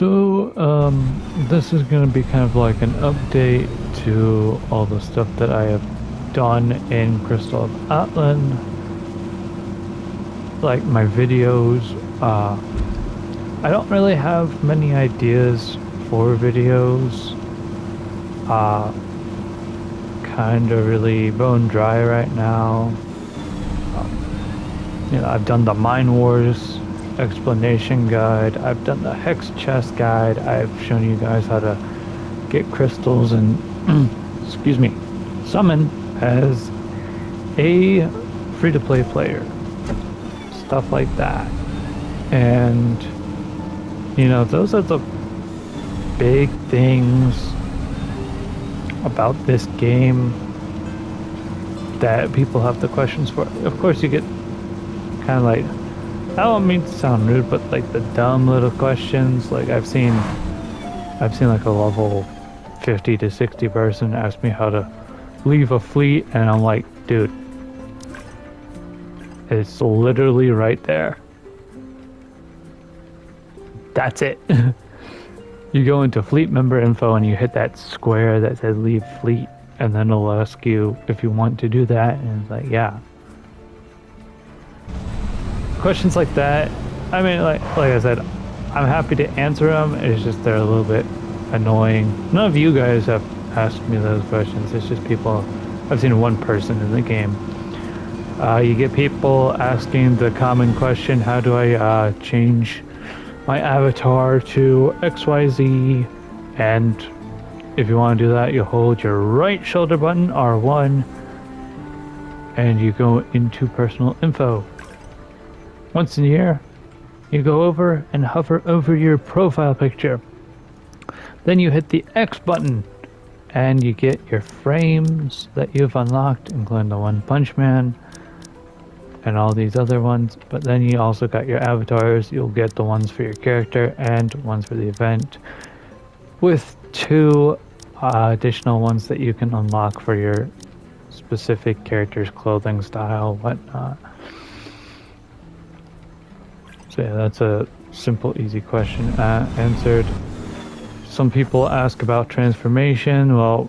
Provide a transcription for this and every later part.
This is going to be kind of like an update to all the stuff that I have done in Crystal of Atlan, like my videos. I don't really have many ideas for videos. Uh, Kind of really bone dry right now. I've done the Mine Wars explanation guide. I've done the Hex chest guide. I've shown you guys how to get crystals and, excuse me, summon as a free-to-play player. Stuff like that. And, those are the big things about this game that people have the questions for. Of course, you get kind of like, I don't mean to sound rude, but like the dumb little questions. Like I've seen like a level 50 to 60 person ask me how to leave a fleet, and I'm like, dude, it's literally right there. That's it. You go into fleet member info and you hit that square that says leave fleet, and then it'll ask you if you want to do that, and it's like, yeah. Questions like that, I mean, like I said, I'm happy to answer them. It's just they're a little bit annoying. None of you guys have asked me those questions. It's just people. I've seen one person in the game. You get people asking the common question, how do I change my avatar to XYZ? And if you want to do that, you hold your right shoulder button, R1, and you go into personal info. Once in a year, you go over and hover over your profile picture. Then you hit the X button and you get your frames that you've unlocked, including the One Punch Man and all these other ones. But then you also got your avatars. You'll get the ones for your character and ones for the event, with two additional ones that you can unlock for your specific character's clothing style, whatnot. So yeah, that's a simple, easy question answered. Some people ask about transformation. Well,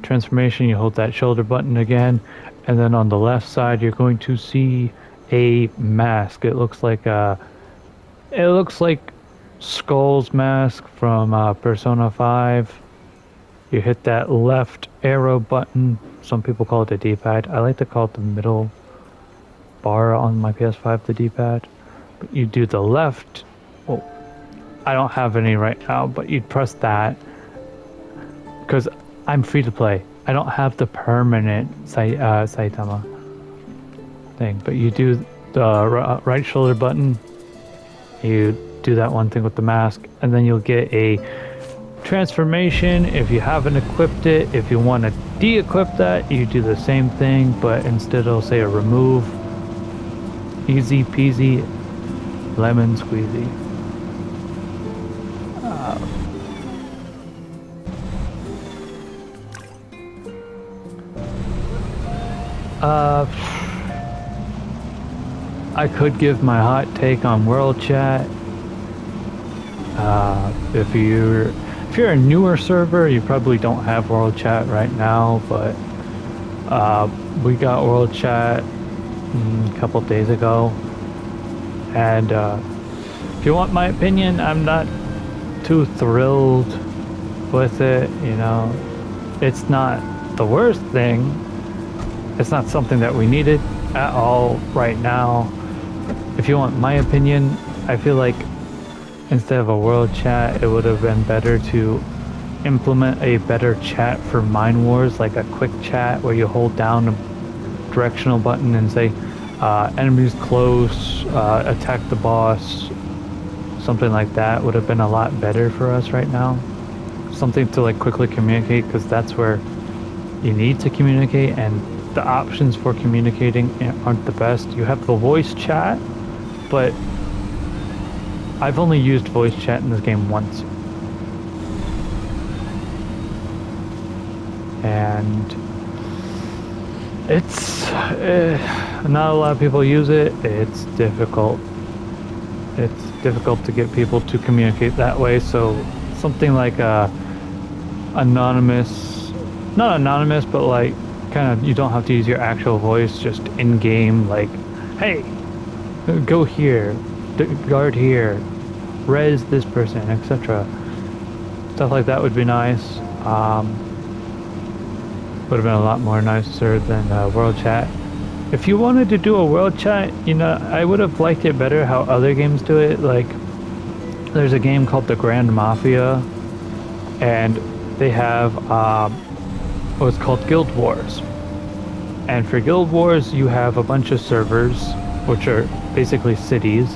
transformation, you hold that shoulder button again, and then on the left side you're going to see a mask. It looks like Skull's mask from Persona 5. You hit that left arrow button. Some people call it the D-pad. I like to call it the middle bar on my PS5, the D-pad. But you do the left. Well, I don't have any right now, but you'd press that because I'm free to play. I don't have the permanent Saitama thing, but you do the right shoulder button. You do that one thing with the mask, and then you'll get a transformation if you haven't equipped it. If you want to de-equip that, you do the same thing, but instead it'll say a remove. Easy peasy lemon squeezy. I could give my hot take on World Chat. If you're a newer server, you probably don't have World Chat right now, but we got World Chat a couple days ago. And if you want my opinion, I'm not too thrilled with it. It's not the worst thing. It's not something that we needed at all right now. If you want my opinion, I feel like instead of a world chat, it would have been better to implement a better chat for Mine Wars, like a quick chat where you hold down a directional button and say, enemies close, attack the boss. Something like that would have been a lot better for us right now. Something to like quickly communicate, because that's where you need to communicate, and the options for communicating aren't the best. You have the voice chat, but I've only used voice chat in this game once. And it's not a lot of people use it. It's difficult. it's difficult to get people to communicate that way. So something like anonymous, not anonymous, but like kind of you don't have to use your actual voice, just in game, like, hey, go here, guard here, res this person, etc. Stuff like that would be nice. Would have been a lot more nicer than world chat. If you wanted to do a world chat, you know, I would have liked it better how other games do it. Like, there's a game called the Grand Mafia, and they have what's called Guild Wars. And for Guild Wars, you have a bunch of servers, which are basically cities,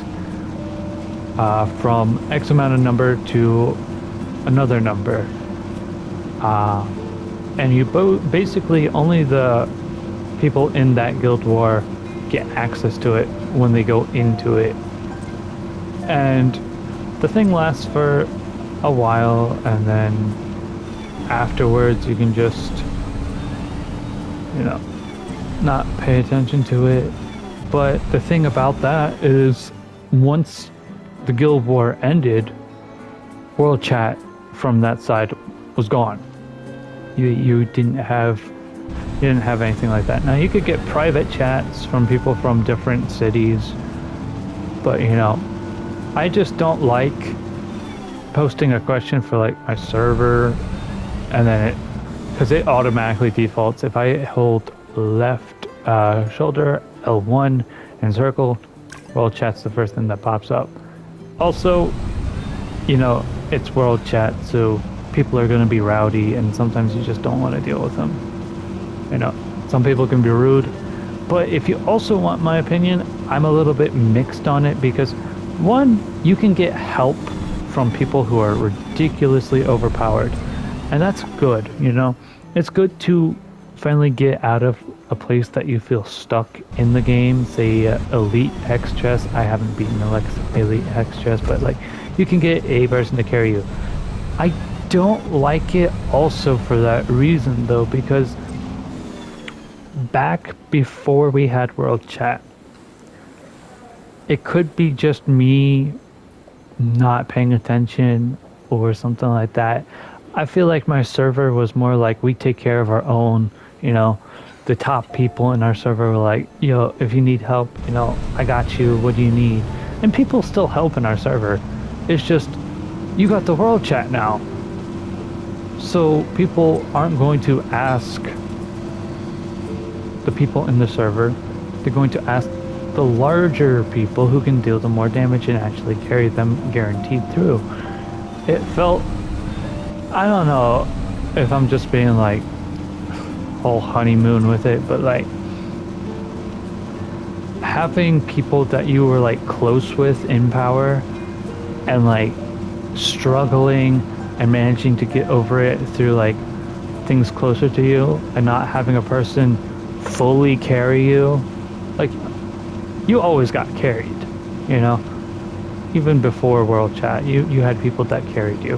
from X amount of number to another number. And you basically only the people in that guild war get access to it when they go into it. And the thing lasts for a while, and then afterwards you can just, you know, not pay attention to it. But the thing about that is, once the guild war ended, world chat from that side was gone. You didn't have anything like that. Now you could get private chats from people from different cities, but you know, I just don't like posting a question for like my server, and then because it automatically defaults. If I hold left shoulder L1 and circle, world chat's the first thing that pops up. Also, you know, it's world chat, so people are going to be rowdy, and sometimes you just don't want to deal with them. You know, some people can be rude, but if you also want my opinion, I'm a little bit mixed on it, because one, you can get help from people who are ridiculously overpowered, and that's good. You know, it's good to finally get out of a place that you feel stuck in the game. Say elite hex chest. I haven't beaten elite hex chest, but like, you can get a person to carry you. I don't like it also for that reason though, because back before we had world chat, it could be just me not paying attention or something like that. I feel like my server was more like, we take care of our own, you know. The top people in our server were like, yo, if you need help, you know, I got you, what do you need? And people still help in our server. It's just, you got the world chat now, so people aren't going to ask the people in the server. They're going to ask the larger people who can deal the more damage and actually carry them guaranteed through. It felt, I don't know if I'm just being like whole honeymoon with it, but like having people that you were like close with in power and like struggling and managing to get over it through like things closer to you, and not having a person fully carry you. Like, you always got carried, you know, even before world chat, you had people that carried you.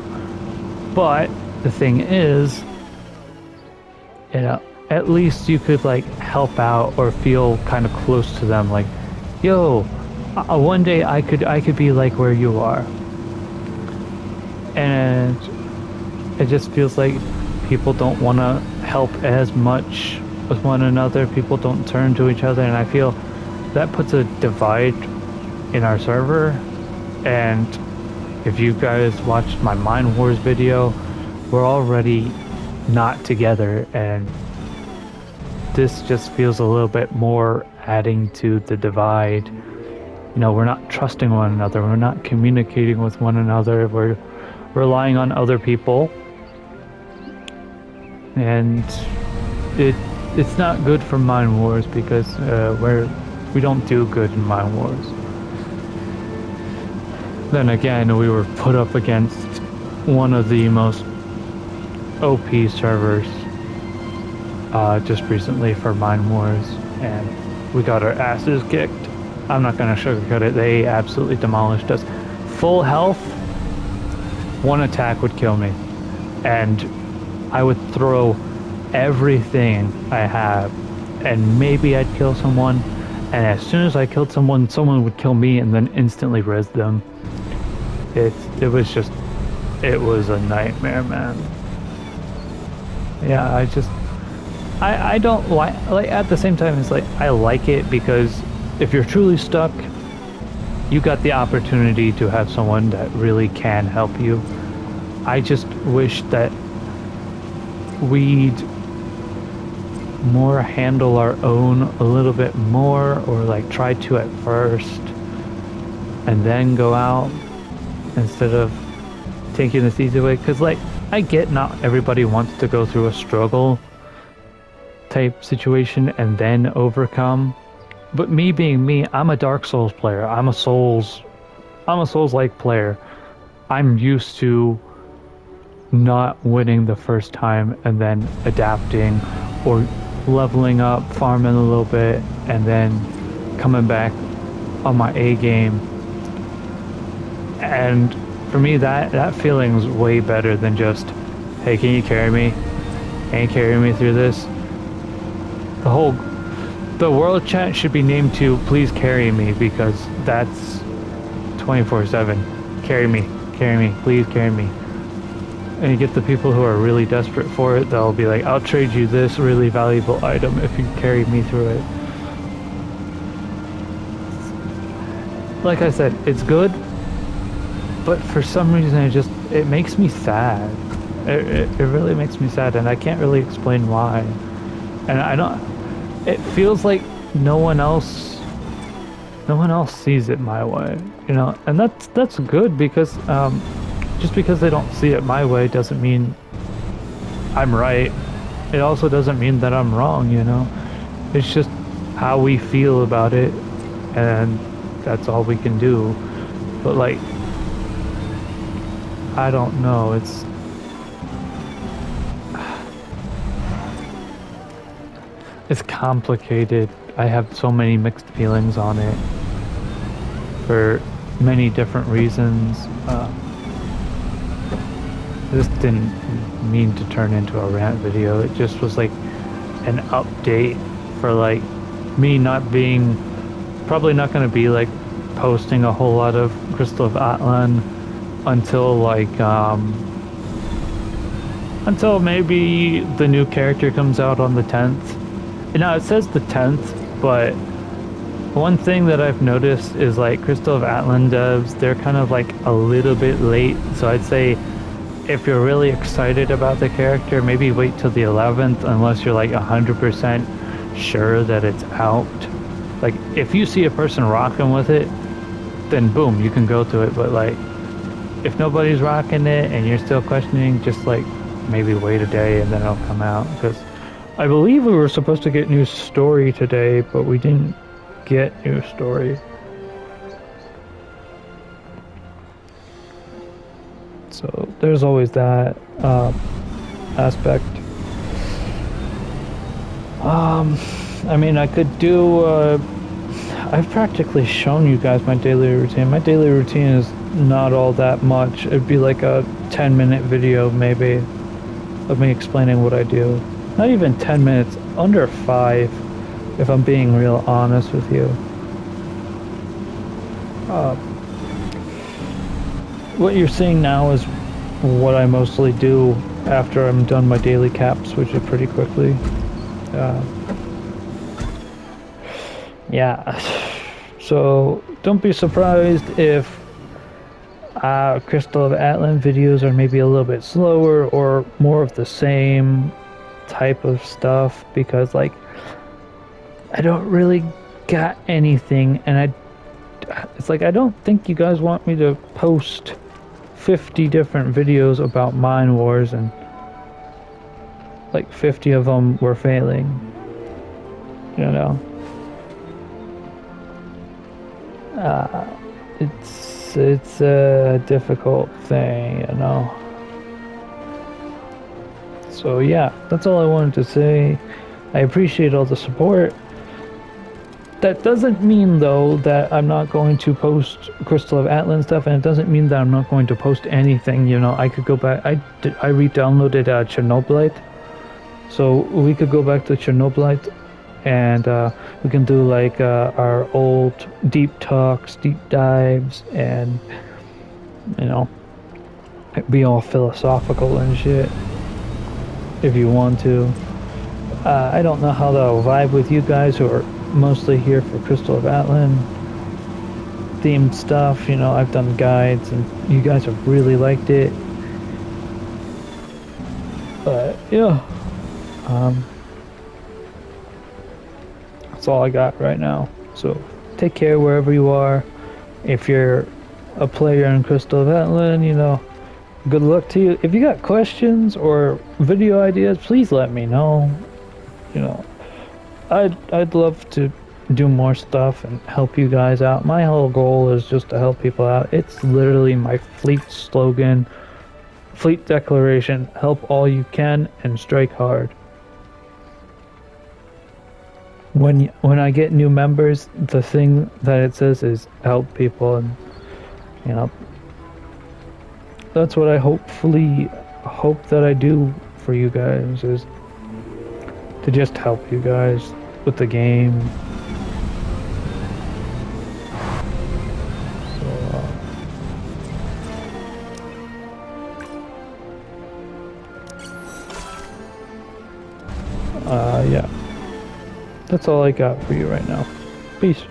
But the thing is, you know, at least you could like help out or feel kind of close to them, like, yo, one day I could be like where you are. And it just feels like people don't want to help as much with one another. People don't turn to each other, and I feel that puts a divide in our server. And if you guys watched my Mind Wars video, we're already not together, and this just feels a little bit more adding to the divide. You know, we're not trusting one another, we're not communicating with one another, we're relying on other people, and it's not good for Mind Wars, because we don't do good in Mind Wars. Then again, we were put up against one of the most OP servers just recently for Mind Wars, and we got our asses kicked. I'm not gonna sugarcoat it, they absolutely demolished us. Full health, one attack would kill me, and I would throw everything I have, and maybe I'd kill someone, And as soon as I killed someone, someone would kill me and then instantly res them. It it was just it was a nightmare, man. Yeah, I don't like at the same time it's like I like it because if you're truly stuck, you got the opportunity to have someone that really can help you. I just wish that we'd more handle our own a little bit more, or like try to at first and then go out instead of taking this easy way. Because like I get not everybody wants to go through a struggle type situation and then overcome, but me being me, I'm a Dark Souls player. I'm a Souls like player. I'm used to not winning the first time and then adapting or leveling up, farming a little bit, and then coming back on my A game. And for me, that feeling's way better than just, hey, can you carry me? Can you carry me through this? The world chat should be named to please carry me, because that's 24/7. Carry me, please carry me. And you get the people who are really desperate for it, they'll be like, I'll trade you this really valuable item if you carry me through it. Like I said, it's good, but for some reason it makes me sad. It really makes me sad, and I can't really explain why. And I don't, it feels like no one else sees it my way, you know, and that's good, because just because they don't see it my way doesn't mean I'm right. It also doesn't mean that I'm wrong, you know. It's just how we feel about it, and that's all we can do. But like, I don't know, it's complicated. I have so many mixed feelings on it for many different reasons. This didn't mean to turn into a rant video. It just was like an update for like me not being, probably not going to be like posting a whole lot of Crystal of Atlan until like until maybe the new character comes out on the 10th. Now it says the 10th, but one thing that I've noticed is like Crystal of Atlan devs, they're kind of like a little bit late. So I'd say if you're really excited about the character, maybe wait till the 11th, unless you're like 100% sure that it's out. Like if you see a person rocking with it, then boom, you can go to it. But like if nobody's rocking it and you're still questioning, just like maybe wait a day and then it'll come out. Because I believe we were supposed to get new story today, but we didn't get new story. So there's always that aspect. I mean, I could do, I've practically shown you guys my daily routine. My daily routine is not all that much. It'd be like a 10-minute video maybe of me explaining what I do. Not even 10 minutes, under 5, if I'm being real honest with you. What you're seeing now is what I mostly do after I'm done my daily caps, which is pretty quickly. Yeah, so don't be surprised if Crystal of Atlan videos are maybe a little bit slower or more of the same type of stuff, because like I don't really got anything, and it's like I don't think you guys want me to post 50 different videos about Mine Wars and like 50 of them were failing, you know. It's a difficult thing, you know. So yeah, that's all I wanted to say. I appreciate all the support. That doesn't mean though that I'm not going to post Crystal of Atlan stuff, and it doesn't mean that I'm not going to post anything, you know. I could go back, I re-downloaded Chernobylite, so we could go back to Chernobylite and we can do like our old deep talks, deep dives, and you know, be all philosophical and shit if you want to. I don't know how that'll vibe with you guys who are mostly here for Crystal of Atlan themed stuff. You know, I've done guides and you guys have really liked it. But yeah, um, that's all I got right now. So take care wherever you are. If you're a player in Crystal of Atlan, you know, good luck to you. If you got questions or video ideas, please let me know. You know, I'd love to do more stuff and help you guys out. My whole goal is just to help people out. It's literally my fleet slogan, fleet declaration, help all you can and strike hard. When I get new members, the thing that it says is help people, and you know, that's what I hopefully hope that I do for you guys, is to just help you guys with the game. So, yeah, that's all I got for you right now. Peace.